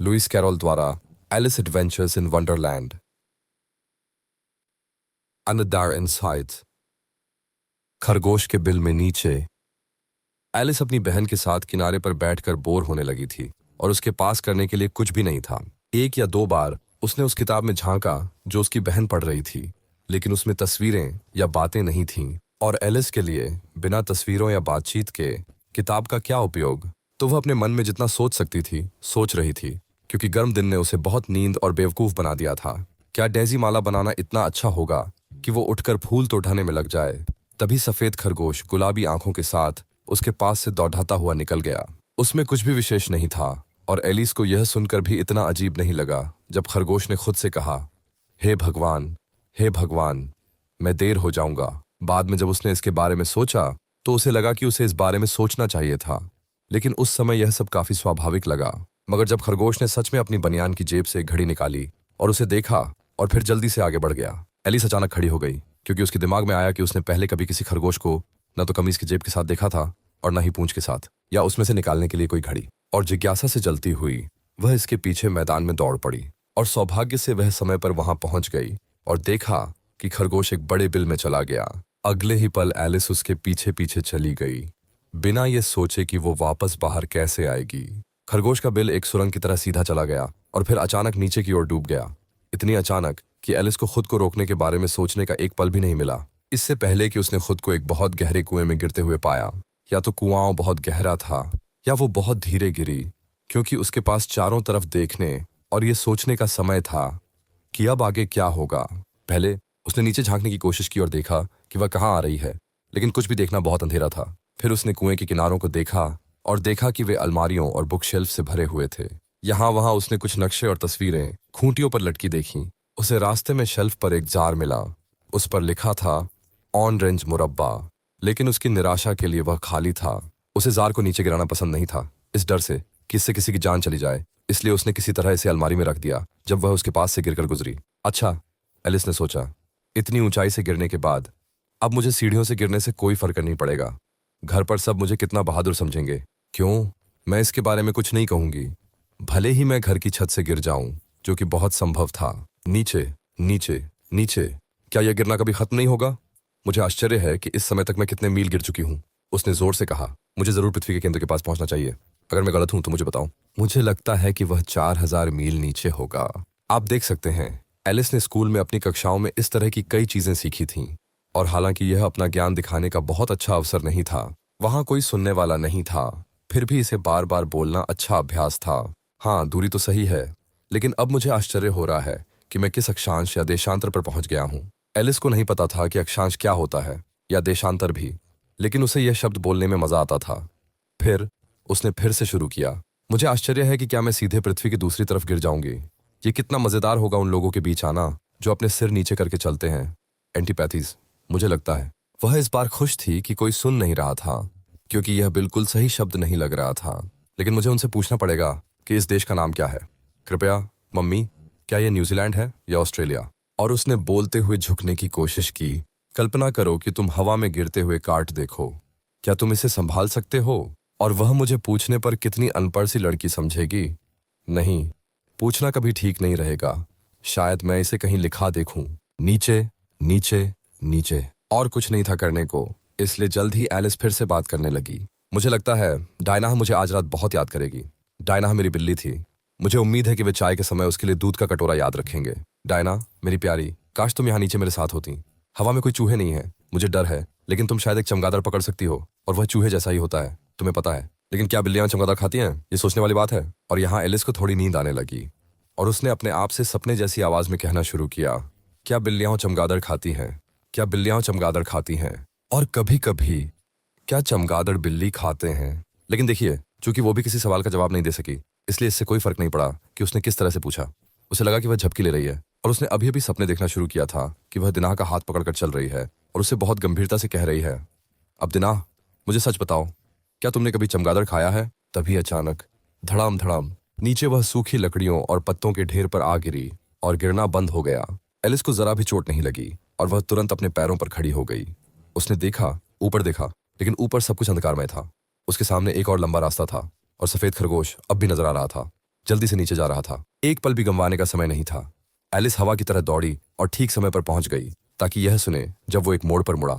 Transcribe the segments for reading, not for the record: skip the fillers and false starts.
Louis Carroll द्वारा Alice adventures in Wonderland. Another insight. खरगोश के बिल में नीचे। एलिस अपनी बहन के साथ किनारे पर बैठकर बोर होने लगी थी और उसके पास करने के लिए कुछ भी नहीं था। एक या दो बार उसने उस किताब में झांका जो उसकी बहन पढ़ रही थी, लेकिन उसमें तस्वीरें या बातें नहीं थीं। और एलिस के लिए बिना तस्वीरों या बातचीत के किताब का क्या उपयोग। तो वह अपने मन में जितना सोच सकती थी सोच रही थी, क्योंकि गर्म दिन ने उसे बहुत नींद और बेवकूफ बना दिया था। क्या डेजी माला बनाना इतना अच्छा होगा कि वो उठकर फूल तो उठाने में लग जाए। तभी सफेद खरगोश गुलाबी आंखों के साथ उसके पास से दौड़ाता हुआ निकल गया। उसमें कुछ भी विशेष नहीं था और एलिस को यह सुनकर भी इतना अजीब नहीं लगा जब खरगोश ने खुद से कहा, हे भगवान, हे भगवान, मैं देर हो जाऊंगा। बाद में जब उसने इसके बारे में सोचा तो उसे लगा कि उसे इस बारे में सोचना चाहिए था, लेकिन उस समय यह सब काफी स्वाभाविक लगा। मगर जब खरगोश ने सच में अपनी बनियान की जेब से एक घड़ी निकाली और उसे देखा और फिर जल्दी से आगे बढ़ गया, एलिस अचानक खड़ी हो गई, क्योंकि उसके दिमाग में आया कि उसने पहले कभी किसी खरगोश को न तो कमीज की जेब के साथ देखा था और न ही पूंछ के साथ, या उसमें से निकालने के लिए कोई घड़ी। और जिज्ञासा से जलती हुई वह इसके पीछे मैदान में दौड़ पड़ी और सौभाग्य से वह समय पर वहां पहुंच गई और देखा कि खरगोश एक बड़े बिल में चला गया। अगले ही पल एलिस उसके पीछे पीछे चली गई, बिना ये सोचे कि वो वापस बाहर कैसे आएगी। खरगोश का बिल एक सुरंग की तरह सीधा चला गया और फिर अचानक नीचे की ओर डूब गया। इतनी अचानक कि एलिस को खुद को रोकने के बारे में सोचने का एक पल भी नहीं मिला, इससे पहले कि उसने खुद को एक बहुत गहरे कुएं में गिरते हुए पाया। या तो कुआं बहुत गहरा था या वो बहुत धीरे गिरी, क्योंकि उसके पास चारों तरफ देखने और ये सोचने का समय था कि अब आगे क्या होगा। पहले उसने नीचे झांकने की कोशिश की और देखा कि वह कहाँ आ रही है, लेकिन कुछ भी देखना बहुत अंधेरा था। फिर उसने कुएं के किनारों को देखा और देखा कि वे अलमारियों और बुक शेल्फ से भरे हुए थे। यहाँ वहां उसने कुछ नक्शे और तस्वीरें खूंटियों पर लटकी देखी। उसे रास्ते में शेल्फ पर एक जार मिला। उस पर लिखा था ऑन रेंज मुरब्बा, लेकिन उसकी निराशा के लिए वह खाली था। उसे जार को नीचे गिराना पसंद नहीं था, इस डर से कि इससे किसी की जान चली जाए, इसलिए उसने किसी तरह इसे अलमारी में रख दिया जब वह उसके पास से गिरकर गुजरी। अच्छा, एलिस ने सोचा, इतनी ऊंचाई से गिरने के बाद अब मुझे सीढ़ियों से गिरने से कोई फर्क नहीं पड़ेगा। घर पर सब मुझे कितना बहादुर समझेंगे। क्यों, मैं इसके बारे में कुछ नहीं कहूंगी, भले ही मैं घर की छत से गिर जाऊं, जो कि बहुत संभव था। नीचे नीचे नीचे, क्या यह गिरना कभी खत्म नहीं होगा? मुझे आश्चर्य है कि इस समय तक मैं कितने मील गिर चुकी हूं। उसने जोर से कहा, मुझे जरूर पृथ्वी के केंद्र के पास पहुंचना चाहिए। अगर मैं गलत हूं तो मुझे बताओ। मुझे लगता है कि वह 4000 मील नीचे होगा। आप देख सकते हैं, एलिस ने स्कूल में अपनी कक्षाओं में इस तरह की कई चीजें सीखी थीं, और हालांकि यह अपना ज्ञान दिखाने का बहुत अच्छा अवसर नहीं था, वहां कोई सुनने वाला नहीं था, फिर भी इसे बार बार बोलना अच्छा अभ्यास था। हाँ, दूरी तो सही है, लेकिन अब मुझे आश्चर्य हो रहा है कि मैं किस अक्षांश या देशांतर पर पहुंच गया हूं। एलिस को नहीं पता था कि अक्षांश क्या होता है या देशांतर भी, लेकिन उसे यह शब्द बोलने में मजा आता था। फिर उसने फिर से शुरू किया, मुझे आश्चर्य है कि क्या मैं सीधे पृथ्वी की दूसरी तरफ गिर जाऊंगी। ये कितना मजेदार होगा उन लोगों के बीच आना जो अपने सिर नीचे करके चलते हैं। एंटीपैथीज, मुझे लगता है। वह इस बार खुश थी कि कोई सुन नहीं रहा था, क्योंकि यह बिल्कुल सही शब्द नहीं लग रहा था। लेकिन मुझे उनसे पूछना पड़ेगा कि इस देश का नाम क्या है। कृपया मम्मी, क्या यह न्यूजीलैंड है या ऑस्ट्रेलिया? और उसने बोलते हुए झुकने की कोशिश की। कल्पना करो कि तुम हवा में गिरते हुए काट देखो, क्या तुम इसे संभाल सकते हो? और वह मुझे पूछने पर कितनी अनपढ़ सी लड़की समझेगी। नहीं, पूछना कभी ठीक नहीं रहेगा। शायद मैं इसे कहीं लिखा देखूं। नीचे नीचे नीचे। और कुछ नहीं था करने को, इसलिए जल्द ही एलिस फिर से बात करने लगी। मुझे लगता है डायना मुझे आज रात बहुत याद करेगी। डायना मेरी बिल्ली थी। मुझे उम्मीद है कि वे चाय के समय उसके लिए दूध का कटोरा याद रखेंगे। डायना मेरी प्यारी, काश तुम यहाँ नीचे मेरे साथ होती। हवा में कोई चूहे नहीं है, मुझे डर है, लेकिन तुम शायद एक चमगादड़ पकड़ सकती हो, और वह चूहे जैसा ही होता है, तुम्हें पता है। लेकिन क्या बिल्लियां चमगादड़ खाती हैं? ये सोचने वाली बात है। और यहाँ एलिस को थोड़ी नींद आने लगी और उसने अपने आप से सपने जैसी आवाज में कहना शुरू किया, क्या बिल्लियां चमगादड़ खाती हैं? क्या बिल्लियां चमगादड़ खाती हैं? और कभी कभी क्या चमगादड़ बिल्ली खाते हैं? लेकिन देखिए, चूंकि वो भी किसी सवाल का जवाब नहीं दे सकी, इसलिए इससे कोई फर्क नहीं पड़ा कि उसने किस तरह से पूछा। उसे लगा कि वह झपकी ले रही है, और उसने अभी अभी सपने देखना शुरू किया था कि वह दिनाह का हाथ पकड़कर चल रही है और उसे बहुत गंभीरता से कह रही है, अब दिनाह, मुझे सच बताओ, क्या तुमने कभी चमगादड़ खाया है? तभी अचानक धड़ाम धड़ाम नीचे वह सूखी लकड़ियों और पत्तों के ढेर पर आ गिरी और गिरना बंद हो गया। एलिस को जरा भी चोट नहीं लगी और वह तुरंत अपने पैरों पर खड़ी हो गई। उसने देखा, ऊपर देखा, लेकिन ऊपर सब कुछ अंधकारमय था। उसके सामने एक और लंबा रास्ता था और सफेद खरगोश अब भी नजर आ रहा था। जल्दी से नीचे जा रहा था। एक पल भी गंवाने का समय नहीं था। एलिस हवा की तरह दौड़ी और ठीक समय पर पहुंच गई ताकि यह सुने जब वो एक मोड़ पर मुड़ा।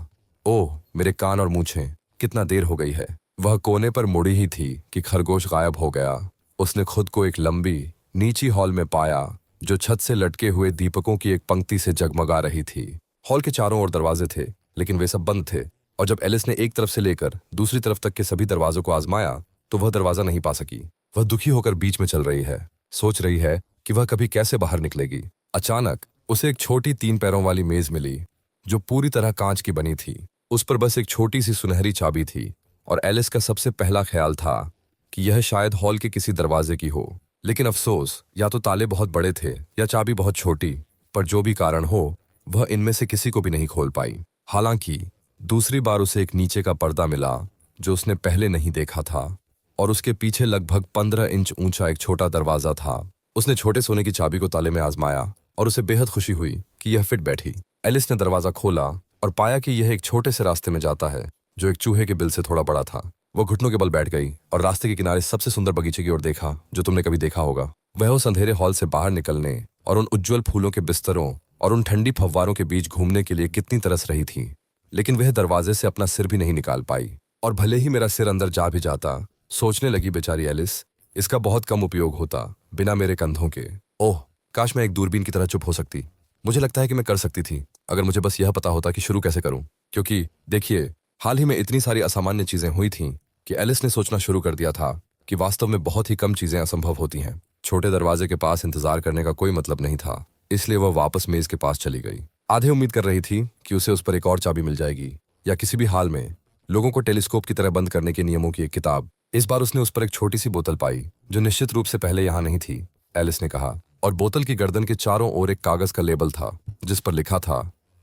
ओह, मेरे कान और मूंछें, कितना देर हो गई है। वह कोने पर मुड़ी ही थी कि खरगोश गायब हो गया। उसने खुद को एक लंबी नीची हॉल में पाया जो छत से लटके हुए दीपकों की एक पंक्ति से जगमगा रही थी। हॉल के चारों ओर दरवाजे थे, लेकिन वे सब बंद थे, और जब एलिस ने एक तरफ से लेकर दूसरी तरफ तक के सभी दरवाजों को आजमाया तो वह दरवाजा नहीं पा सकी। वह दुखी होकर बीच में चल रही है, सोच रही है कि वह कभी कैसे बाहर निकलेगी। अचानक उसे एक छोटी 3 पैरों वाली मेज मिली जो पूरी तरह कांच की बनी थी। उस पर बस एक छोटी सी सुनहरी चाबी थी, और एलिस का सबसे पहला ख्याल था कि यह शायद हॉल के किसी दरवाजे की हो। लेकिन अफसोस, या तो ताले बहुत बड़े थे या चाबी बहुत छोटी, पर जो भी कारण हो वह इनमें से किसी को भी नहीं खोल पाई। हालांकि दूसरी बार उसे एक नीचे का पर्दा मिला जो उसने पहले नहीं देखा था, और उसके पीछे लगभग 15 इंच ऊंचा एक छोटा दरवाजा था। उसने छोटे सोने की चाबी को ताले में आजमाया और उसे बेहद खुशी हुई कि यह फिट बैठी। एलिस ने दरवाजा खोला और पाया कि यह एक छोटे से रास्ते में जाता है जो एक चूहे के बिल से थोड़ा बड़ा था। वो घुटनों के बल बैठ गई और रास्ते के किनारे सबसे सुंदर बगीचे की ओर देखा जो तुमने कभी देखा होगा। वह उस अंधेरे हॉल से बाहर निकलने और उन उज्ज्वल फूलों के बिस्तरों और उन ठंडी फव्वारों के बीच घूमने के लिए कितनी तरस रही थी। लेकिन वह दरवाजे से अपना सिर भी नहीं निकाल पाई। और भले ही मेरा सिर अंदर जा भी जाता, सोचने लगी बेचारी एलिस, इसका बहुत कम उपयोग होता बिना मेरे कंधों के। ओह, काश मैं एक दूरबीन की तरह चुप हो सकती। मुझे लगता है कि मैं कर सकती थी अगर मुझे बस यह पता होता कि शुरू कैसे करूं। क्योंकि देखिए, हाल ही में इतनी सारी असामान्य चीजें हुई थीं कि एलिस ने सोचना शुरू कर दिया था कि वास्तव में बहुत ही कम चीजें असंभव होती हैं। छोटे दरवाजे के पास इंतजार करने का कोई मतलब नहीं था, इसलिए वह वापस मेज के पास चली गई। आधे उम्मीद कर रही थी कि उसे उस पर एक और चाबी मिल जाएगी, या किसी भी हाल में लोगों को टेलीस्कोप की तरह बंद करने के नियमों की एक किताब। इस बार उसने उस पर एक छोटी सी बोतल पाई जो निश्चित रूप से पहले यहां नहीं थी, एलिस ने कहा। और बोतल की गर्दन के चारों ओर एक कागज का लेबल था जिस पर लिखा था,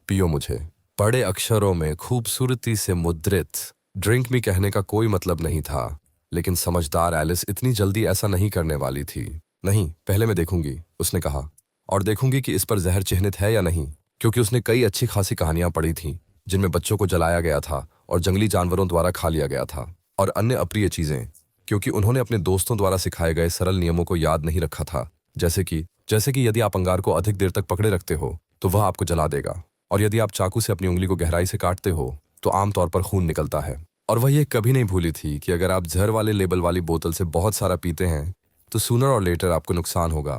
पियो मुझे। बड़े अक्षरों में खूबसूरती से मुद्रित। ड्रिंक मी कहने का कोई मतलब नहीं था, लेकिन समझदार एलिस इतनी जल्दी ऐसा नहीं करने वाली थी। नहीं, पहले मैं देखूंगी, उसने कहा, और देखूंगी कि इस पर जहर चिह्नित है या नहीं, क्योंकि उसने कई अच्छी खासी कहानियां पढ़ी थीं जिनमें बच्चों को जलाया गया था और जंगली जानवरों द्वारा खा लिया गया था, और अन्य अप्रिय चीजें, क्योंकि उन्होंने अपने दोस्तों द्वारा सिखाए गए सरल नियमों को याद नहीं रखा था। जैसे कि यदि आप अंगार को अधिक देर तक पकड़े रखते हो तो वह आपको जला देगा, और यदि आप चाकू से अपनी उंगली को गहराई से काटते हो तो आमतौर पर खून निकलता है। और वह ये कभी नहीं भूली थी कि अगर आप जहर वाले लेबल वाली बोतल से बहुत सारा पीते हैं तो सूनर और लेटर आपको नुकसान होगा।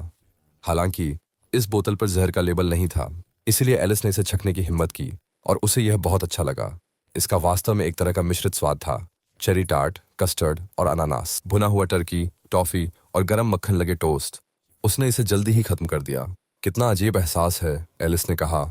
हालांकि इस बोतल पर जहर का लेबल नहीं था, इसलिए एलिस ने इसे छकने की हिम्मत की, और उसे यह बहुत अच्छा लगा। इसका वास्तव में एक तरह का मिश्रित स्वाद था, चेरी टार्ट, कस्टर्ड और अनानास, भुना हुआ टर्की, टॉफी और गरम मक्खन लगे टोस्ट। उसने इसे जल्दी ही खत्म कर दिया। कितना अजीब एहसास है, एलिस ने कहा।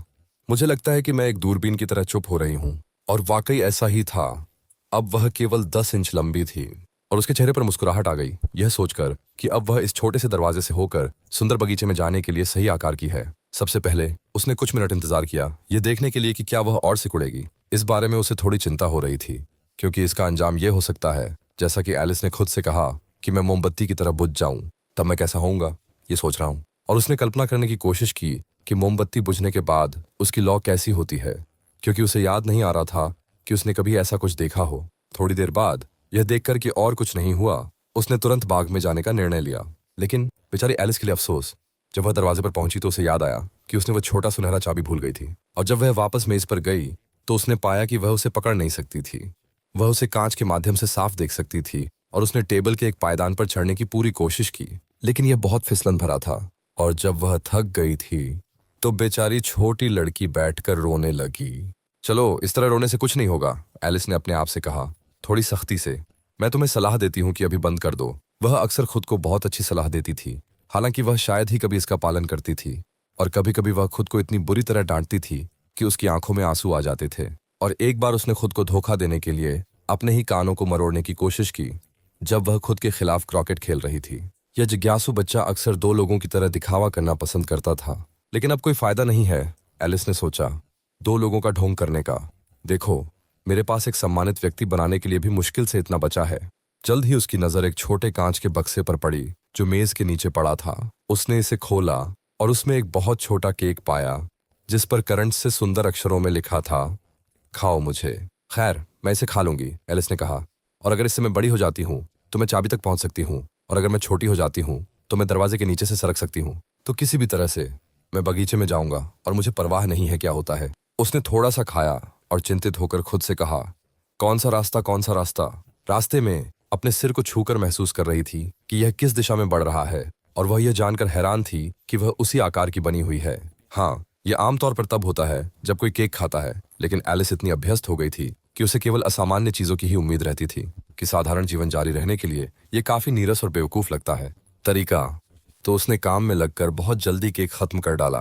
मुझे लगता है कि मैं एक दूरबीन की तरह चुप हो रही हूँ। और वाकई ऐसा ही था। अब वह केवल 10 इंच लंबी थी, और उसके चेहरे पर मुस्कुराहट आ गई, यह सोचकर कि अब वह इस छोटे से दरवाजे से होकर सुंदर बगीचे में जाने के लिए सही आकार की है। सबसे पहले उसने कुछ मिनट इंतजार किया, यह देखने के लिए कि क्या वह और सिकुड़ेगी। इस बारे में उसे थोड़ी चिंता हो रही थी, क्योंकि इसका अंजाम यह हो सकता है, जैसा कि एलिस ने खुद से कहा, कि मैं मोमबत्ती की तरह बुझ जाऊं, तब मैं कैसा होऊंगा, ये सोच रहा हूं। और उसने कल्पना करने की कोशिश की कि मोमबत्ती बुझने के बाद उसकी लौ कैसी होती है, क्योंकि उसे याद नहीं आ रहा था कि उसने कभी ऐसा कुछ देखा हो। थोड़ी देर बाद यह देखकर कि और कुछ नहीं हुआ, उसने तुरंत बाग में जाने का निर्णय लिया। लेकिन बेचारी एलिस के लिए अफसोस, जब वह दरवाजे पर पहुंची तो उसे याद आया कि उसने वह छोटा सुनहरा चाबी भूल गई थी। और जब वह वापस मेज पर गई तो उसने पाया कि वह उसे पकड़ नहीं सकती थी। वह उसे कांच के माध्यम से साफ देख सकती थी, और उसने टेबल के एक पायदान पर चढ़ने की पूरी कोशिश की, लेकिन यह बहुत फिसलन भरा था। और जब वह थक गई थी तो बेचारी छोटी लड़की बैठकर रोने लगी। चलो, इस तरह रोने से कुछ नहीं होगा, एलिस ने अपने आप से कहा, थोड़ी सख्ती से। मैं तुम्हें सलाह देती हूँ कि अभी बंद कर दो। वह अक्सर खुद को बहुत अच्छी सलाह देती थी, हालांकि वह शायद ही कभी इसका पालन करती थी। और कभी कभी वह खुद को इतनी बुरी तरह डांटती थी कि उसकी आंखों में आंसू आ जाते थे। और एक बार उसने खुद को धोखा देने के लिए अपने ही कानों को मरोड़ने की कोशिश की जब वह खुद के खिलाफ क्रिकेट खेल रही थी। यह जिज्ञासु बच्चा अक्सर 2 लोगों की तरह दिखावा करना पसंद करता था, लेकिन अब कोई फायदा नहीं है, एलिस ने सोचा, 2 लोगों का ढोंग करने का। देखो, मेरे पास एक सम्मानित व्यक्ति बनाने के लिए भी मुश्किल से इतना बचा है। जल्द ही उसकी नजर एक छोटे कांच के बक्से पर पड़ी जो मेज के नीचे पड़ा था। उसने इसे खोला और उसमें एक बहुत छोटा केक पाया जिस पर करंट से सुंदर अक्षरों में लिखा था, खाओ मुझे। खैर, मैं इसे खा लूंगी, एलिस ने कहा। और अगर इससे मैं बड़ी हो जाती हूँ तो मैं चाबी तक पहुंच सकती हूँ, और अगर मैं छोटी हो जाती हूँ तो मैं दरवाजे के नीचे से सरक सकती हूँ, तो किसी भी तरह से मैं बगीचे में जाऊंगा और मुझे परवाह नहीं है क्या होता है। उसने थोड़ा सा खाया और चिंतित होकर खुद से कहा, कौन सा रास्ता, कौन सा रास्ता। रास्ते में अपने सिर को छूकर महसूस कर रही थी कि यह किस दिशा में बढ़ रहा है, और वह यह जानकर हैरान थी कि वह उसी आकार की बनी हुई है। हाँ, यह आमतौर पर तब होता है जब कोई केक खाता है, लेकिन एलिस इतनी अभ्यस्त हो गई थी कि उसे केवल असामान्य चीजों की ही उम्मीद रहती थी कि साधारण जीवन जारी रहने के लिए यह काफी नीरस और बेवकूफ लगता है। तरीका तो उसने काम में लगकर बहुत जल्दी केक खत्म कर डाला।